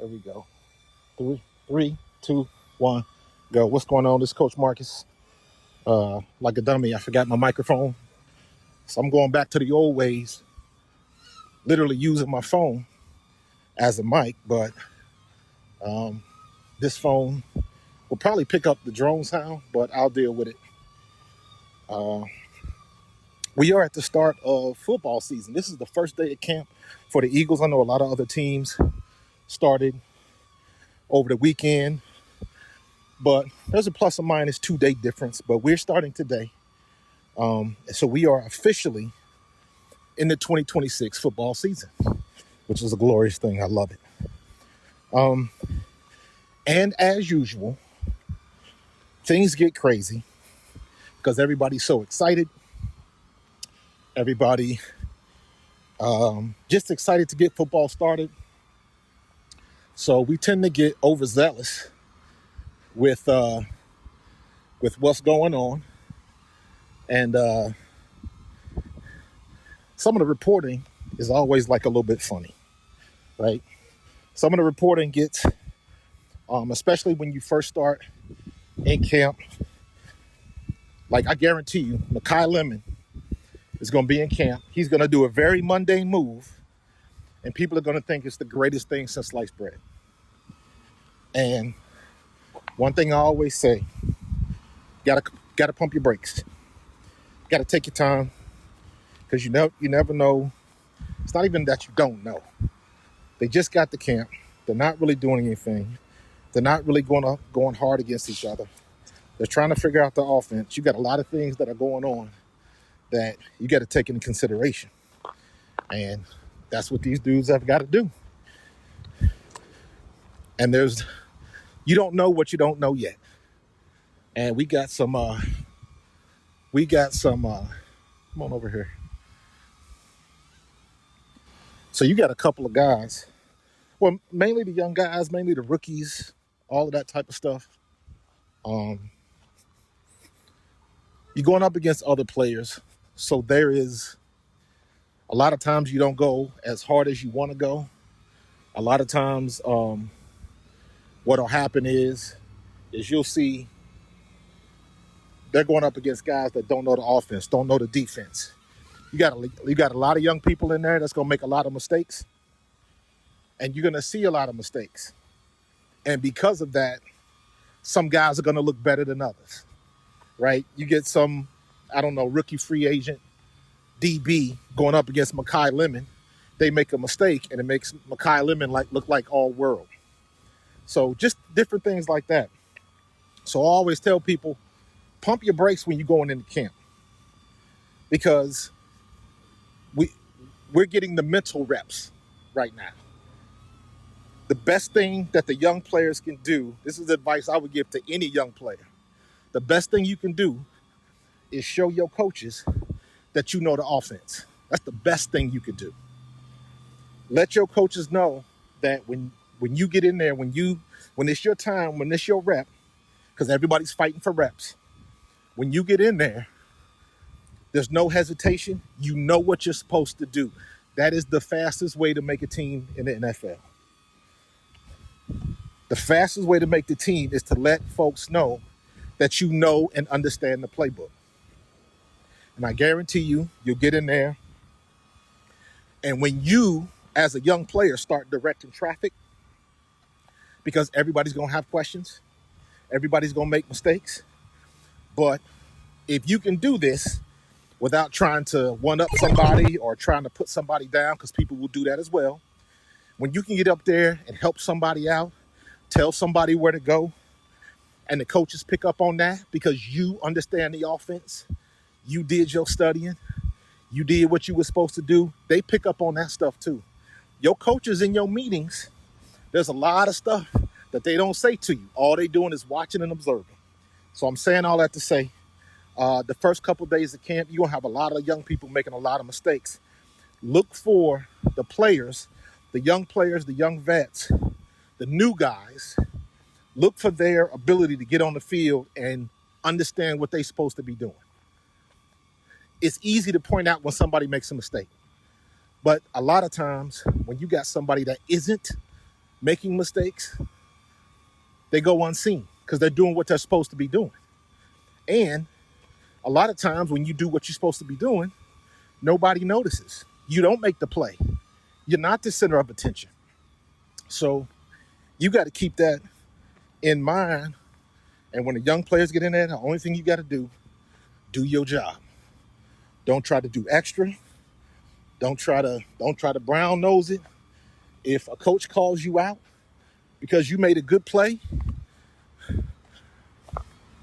There we go. Three, two, one, go. What's going on? This is Coach Marcus. Like a dummy, I forgot my microphone. So I'm going back to the old ways, literally using my phone as a mic, but this phone will probably pick up the drone sound, but I'll deal with it. We are at the start of football season. This is the first day of camp for the Eagles. I know a lot of other teams started over the weekend, but there's a plus or minus 2-day difference, but we're starting today. So we are officially in the 2026 football season, which is a glorious thing. I love it. And as usual, things get crazy because everybody's so excited. Everybody just excited to get football started. So we tend to get overzealous with what's going on. And some of the reporting is always like a little bit funny, right? Some of the reporting gets, especially when you first start in camp, like I guarantee you, Mekhi Lemon is going to be in camp. He's going to do a very mundane move, and people are going to think it's the greatest thing since sliced bread. And one thing I always say, gotta pump your brakes. Gotta take your time, because you never know. It's not even that you don't know. They just got to camp. They're not really doing anything. They're not really going hard against each other. They're trying to figure out the offense. You got a lot of things that are going on that you got to take into consideration. And that's what these dudes have got to do. And you don't know what you don't know yet. And we got some, come on over here. So you got a couple of guys, well, mainly the young guys, mainly the rookies, all of that type of stuff. You're going up against other players. So there is a lot of times you don't go as hard as you want to go. A lot of times what'll happen is you'll see they're going up against guys that don't know the offense, don't know the defense. You got a lot of young people in there that's going to make a lot of mistakes. And you're going to see a lot of mistakes. And because of that, some guys are going to look better than others, right? You get some, rookie free agent DB going up against Mekhi Lemon. They make a mistake, and it makes Mekhi Lemon look like all world. So just different things like that. So I always tell people, pump your brakes when you're going into camp, because we're getting the mental reps right now. The best thing that the young players can do, this is advice I would give to any young player. The best thing you can do is show your coaches that you know the offense. That's the best thing you could do. Let your coaches know that when you get in there, when it's your time, when it's your rep, because everybody's fighting for reps, when you get in there, there's no hesitation. You know what you're supposed to do. That is the fastest way to make a team in the NFL. The fastest way to make the team is to let folks know that you know and understand the playbook. And I guarantee you'll get in there. And when you, as a young player, start directing traffic, because everybody's going to have questions, everybody's going to make mistakes. But if you can do this without trying to one-up somebody or trying to put somebody down, because people will do that as well, when you can get up there and help somebody out, tell somebody where to go, and the coaches pick up on that because you understand the offense, you did your studying, you did what you were supposed to do, they pick up on that stuff too. Your coaches in your meetings, there's a lot of stuff that they don't say to you. All they doing is watching and observing. So I'm saying all that to say, the first couple of days of camp, you're going to have a lot of young people making a lot of mistakes. Look for the players, the young vets, the new guys. Look for their ability to get on the field and understand what they're supposed to be doing. It's easy to point out when somebody makes a mistake. But a lot of times when you got somebody that isn't making mistakes, they go unseen because they're doing what they're supposed to be doing. And a lot of times when you do what you're supposed to be doing, nobody notices. You don't make the play. You're not the center of attention. So you got to keep that in mind. And when the young players get in there, the only thing you got to do your job. Don't try to do extra. Don't try to brown nose it. If a coach calls you out because you made a good play,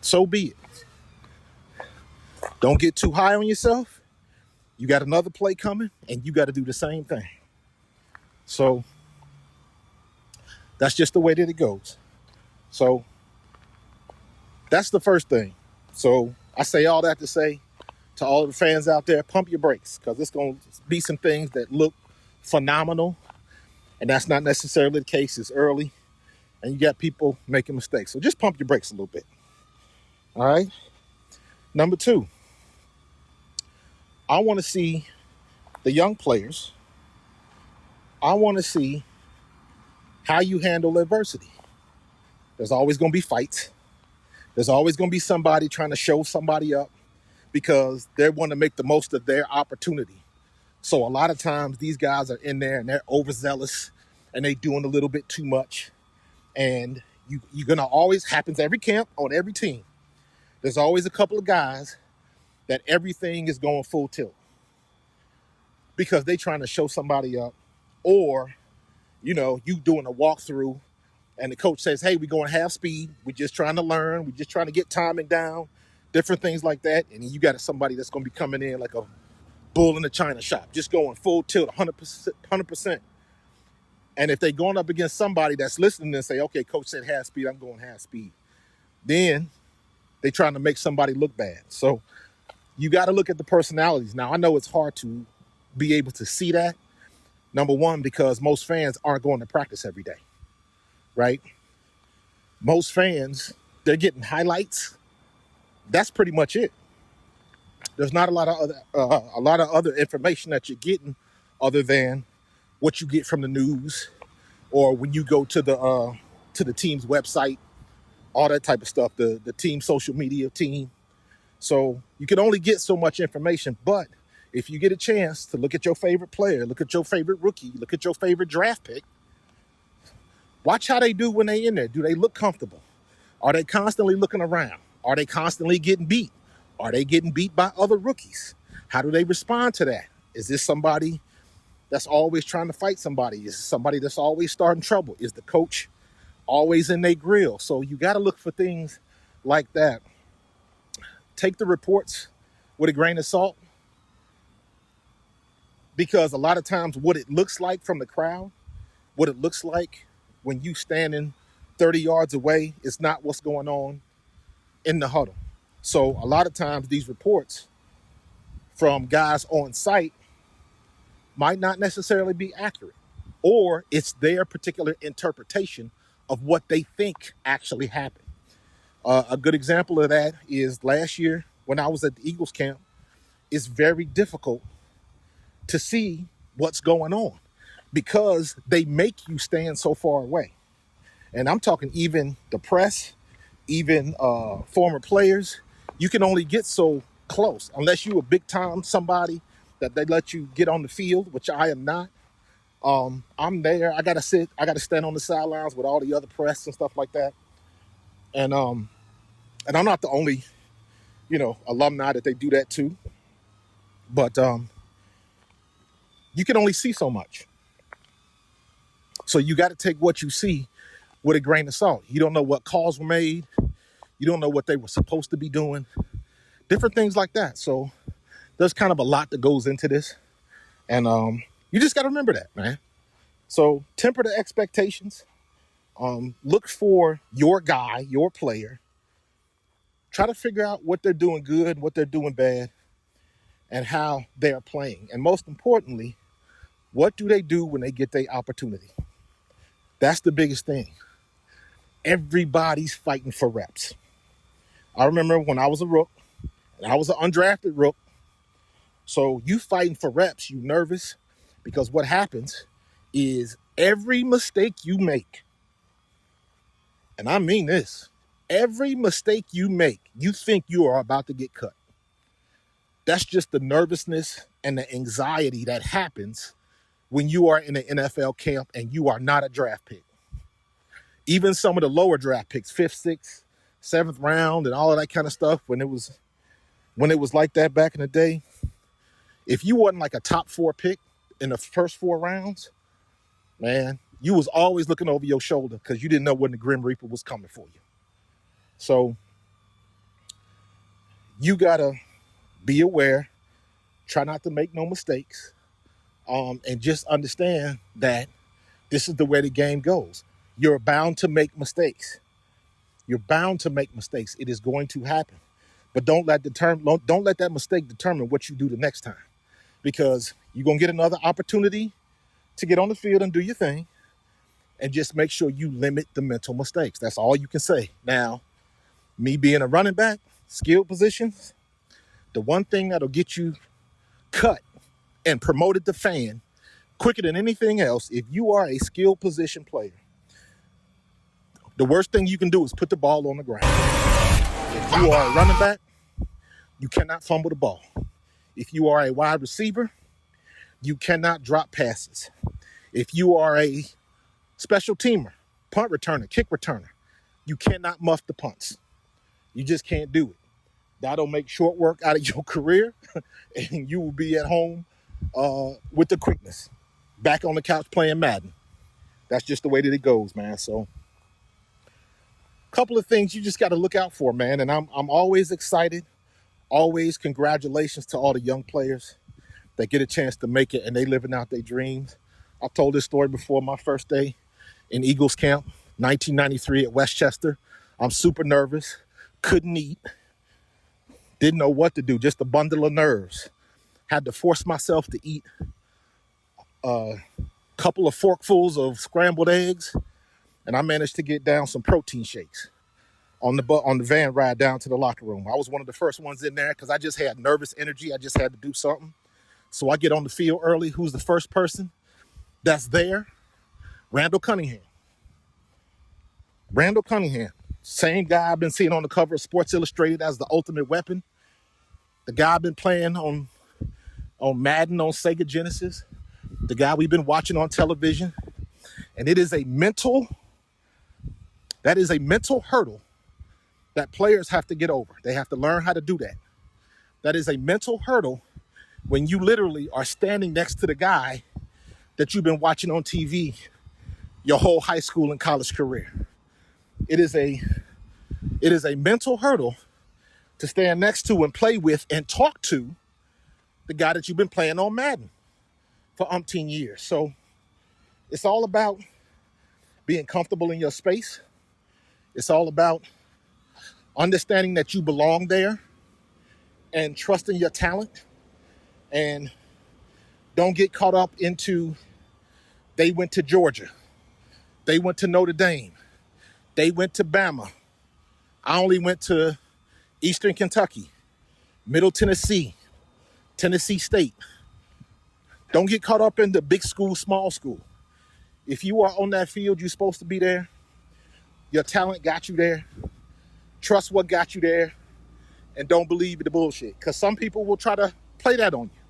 so be it. Don't get too high on yourself. You got another play coming, and you got to do the same thing. So that's just the way that it goes. So that's the first thing. So I say all that to say to all the fans out there, pump your brakes, because it's going to be some things that look phenomenal, and that's not necessarily the case. It's early, and you got people making mistakes. So just pump your brakes a little bit. All right? Number 2, I want to see the young players. I want to see how you handle adversity. There's always going to be fights. There's always going to be somebody trying to show somebody up because they want to make the most of their opportunity. So a lot of times these guys are in there and they're overzealous and they doing a little bit too much. And you're going to always, happens every camp, on every team. There's always a couple of guys that everything is going full tilt because they trying to show somebody up, or, you doing a walkthrough and the coach says, hey, we're going half speed. We're just trying to learn. We're just trying to get timing down, different things like that. And then you got somebody that's going to be coming in like a bull in the china shop, just going full tilt, 100%. And if they're going up against somebody that's listening and say, okay, coach said half speed, I'm going half speed, then they're trying to make somebody look bad. So you got to look at the personalities. Now, I know it's hard to be able to see that. Number one, because most fans aren't going to practice every day, right? Most fans, they're getting highlights. That's pretty much it. There's not a lot of other information that you're getting other than what you get from the news or when you go to the team's website, all that type of stuff, the team social media team. So you can only get so much information, but if you get a chance to look at your favorite player, look at your favorite rookie, look at your favorite draft pick, watch how they do when they in there. Do they look comfortable? Are they constantly looking around? Are they constantly getting beat? Are they getting beat by other rookies? How do they respond to that? Is this somebody that's always trying to fight somebody? Is it somebody that's always starting trouble? Is the coach always in their grill? So you got to look for things like that. Take the reports with a grain of salt, because a lot of times what it looks like from the crowd, what it looks like when you standing 30 yards away is not what's going on in the huddle. So a lot of times these reports from guys on site might not necessarily be accurate, or it's their particular interpretation of what they think actually happened. A good example of that is last year when I was at the Eagles camp. It's very difficult to see what's going on because they make you stand so far away. And I'm talking even the press, even former players. You can only get so close unless you a big time somebody that they let you get on the field, which I am not. I'm there. I gotta stand on the sidelines with all the other press and stuff like that. And I'm not the only, alumni that they do that to. But you can only see so much. So you got to take what you see with a grain of salt. You don't know what calls were made. You don't know what they were supposed to be doing. Different things like that. So there's kind of a lot that goes into this. And you just got to remember that, man. So temper the expectations. Look for your guy, your player. Try to figure out what they're doing good, what they're doing bad, and how they're playing. And most importantly, what do they do when they get their opportunity? That's the biggest thing. Everybody's fighting for reps. I remember when I was a rook, and I was an undrafted rook. So you fighting for reps, you nervous, because what happens is Every mistake you make, and I mean this, every mistake you make, you think you are about to get cut. That's just the nervousness and the anxiety that happens when you are in an NFL camp and you are not a draft pick. Even some of the lower draft picks, 5th, 6th, 7th round and all of that kind of stuff, when it was like that back in the day, if you wasn't like a top 4 pick in the first 4 rounds, man, you was always looking over your shoulder because you didn't know when the Grim Reaper was coming for you. So you gotta be aware, try not to make no mistakes, and just understand that this is the way the game goes. You're bound to make mistakes. You're bound to make mistakes. It is going to happen. But don't let that mistake determine what you do the next time, because you're going to get another opportunity to get on the field and do your thing, and just make sure you limit the mental mistakes. That's all you can say. Now, me being a running back, skilled positions, the one thing that'll get you cut and promoted to fan quicker than anything else, if you are a skilled position player, the worst thing you can do is put the ball on the ground. If you are a running back, you cannot fumble the ball. If you are a wide receiver, you cannot drop passes. If you are a special teamer, punt returner, kick returner, you cannot muff the punts. You just can't do it. That'll make short work out of your career, and you will be at home with the quickness, back on the couch playing Madden. That's just the way that it goes, man. So a couple of things you just got to look out for, man. And I'm always excited. Always congratulations to all the young players that get a chance to make it and they living out their dreams. I've told this story before. My first day in Eagles camp, 1993 at Westchester. I'm super nervous, couldn't eat, didn't know what to do, just a bundle of nerves. Had to force myself to eat a couple of forkfuls of scrambled eggs, and I managed to get down some protein shakes on the van ride down to the locker room. I was one of the first ones in there because I just had nervous energy. I just had to do something. So I get on the field early. Who's the first person that's there? Randall Cunningham. Randall Cunningham. Same guy I've been seeing on the cover of Sports Illustrated as the ultimate weapon. The guy I've been playing on Madden on Sega Genesis. The guy we've been watching on television. And it is a mental hurdle that players have to get over. They have to learn how to do that. That is a mental hurdle when you literally are standing next to the guy that you've been watching on TV your whole high school and college career. It is a mental hurdle to stand next to and play with and talk to the guy that you've been playing on Madden for umpteen years. So it's all about being comfortable in your space. It's all about understanding that you belong there and trusting your talent, and don't get caught up into they went to Georgia, they went to Notre Dame, they went to Bama. I only went to Eastern Kentucky, Middle Tennessee, Tennessee State. Don't get caught up in the big school, small school. If you are on that field, you're supposed to be there. Your talent got you there. Trust what got you there, and don't believe the bullshit. Because some people will try to play that on you.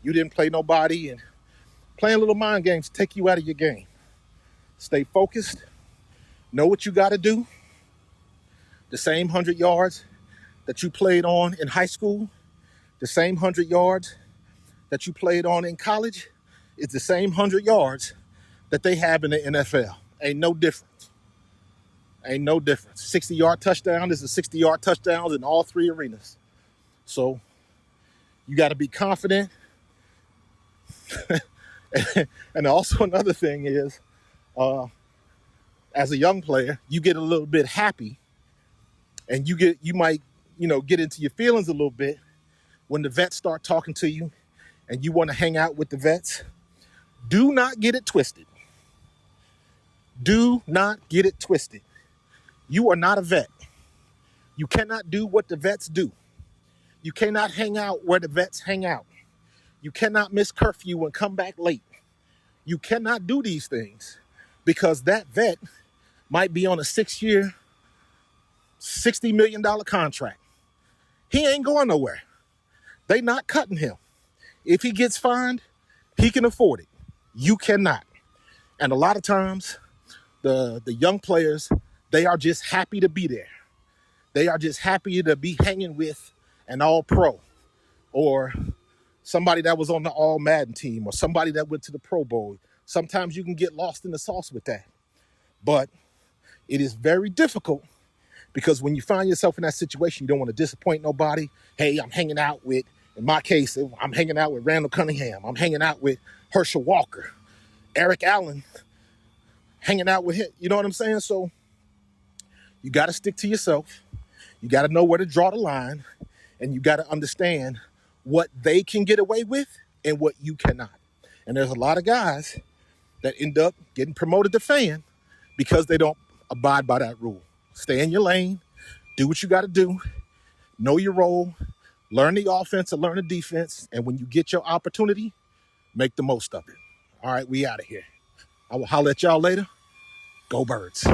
You didn't play nobody, and playing little mind games take you out of your game. Stay focused. Know what you got to do. The same 100 yards that you played on in high school, the same 100 yards that you played on in college, is the same 100 yards that they have in the NFL. Ain't no difference. Ain't no difference. 60-yard touchdown is a 60-yard touchdown in all three arenas. So you got to be confident. And also another thing is, as a young player, you get a little bit happy, and you might get into your feelings a little bit when the vets start talking to you and you want to hang out with the vets. Do not get it twisted. Do not get it twisted. You are not a vet. You cannot do what the vets do. You cannot hang out where the vets hang out. You cannot miss curfew and come back late. You cannot do these things because that vet might be on a 6-year, $60 million contract. He ain't going nowhere. They not cutting him. If he gets fined, he can afford it. You cannot. And a lot of times, the young players, they are just happy to be there. They are just happy to be hanging with an all-pro or somebody that was on the all-Madden team or somebody that went to the Pro Bowl. Sometimes you can get lost in the sauce with that. But it is very difficult because when you find yourself in that situation, you don't want to disappoint nobody. Hey, I'm hanging out with, in my case, I'm hanging out with Randall Cunningham. I'm hanging out with Herschel Walker, Eric Allen, hanging out with him. You know what I'm saying? So you got to stick to yourself. You got to know where to draw the line, and you got to understand what they can get away with and what you cannot. And there's a lot of guys that end up getting promoted to fan because they don't abide by that rule. Stay in your lane, do what you got to do, know your role, learn the offense and learn the defense, and when you get your opportunity, make the most of it. All right, we out of here. I will holler at y'all later. Go Birds.